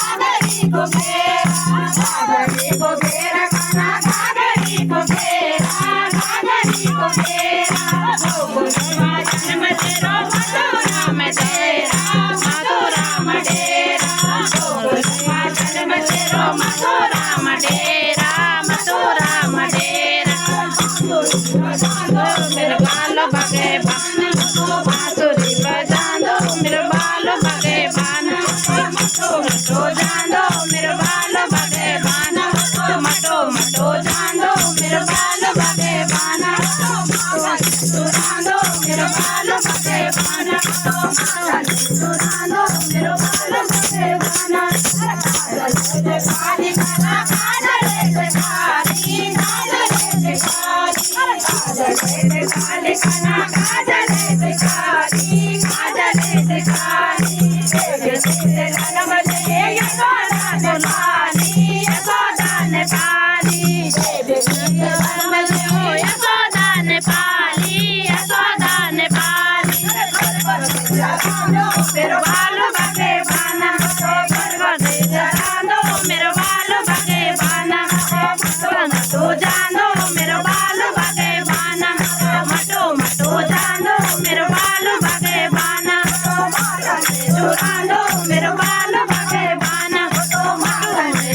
घाघरी को घेरा, घाघरी को घेरा कान्हा घाघरी को घेरा, घाघरी को घेरा। गोकुलवा जन्म तेरो मथुरा में डेरा, मथुरा में डेरा। गोकुलवा जन्म तेरो मथुरा में डेरा, मथुरा में डेरा। मेरे बाल बगे बान, बांसुरी बजा दो मेरे बाल बगे बान। मटो जान दो मेरे बाल बगे बान, मटो मटो जान दो मेरे बाल बगे बान। सुरान दो मेरे बाल बगे बान, सुरान दो मेरे बाल बगे बान। काली काला काजले काली, काजले काली, काली काला काजले काली, काजले काली। जन्म ले यशोदा ने पाली, यशोदा ने पाली। जन्म ले यशोदा ने पाली, यशोदा ने पाली। मेरे बाल बगे बाना, जानो मेरे बाल बगे बाना। मटो जानो मेरे बाल बगे बाना, मटो मटो जानो मेरे बाल बगे बाना। चुरानो मेरे बाल बगे बाना,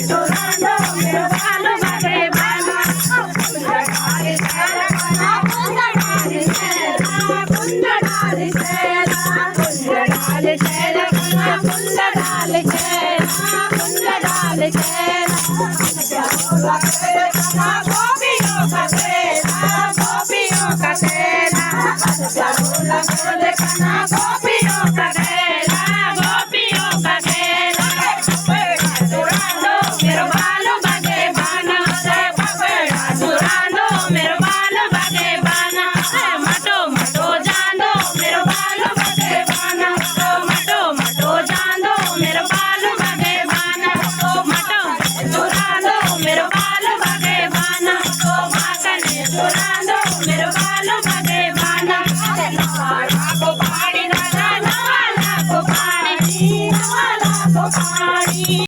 चुरानो मेरे बाल बगे बाना। कुंदडाली सेरा, कुंदडाली सेरा, कुंदडाली सेरा, कुंदडाली सेरा, कुंदडाली सेरा, कुंदडाली सेरा। गोपियों का सेरा, गोपियों का सेरा। गोपियों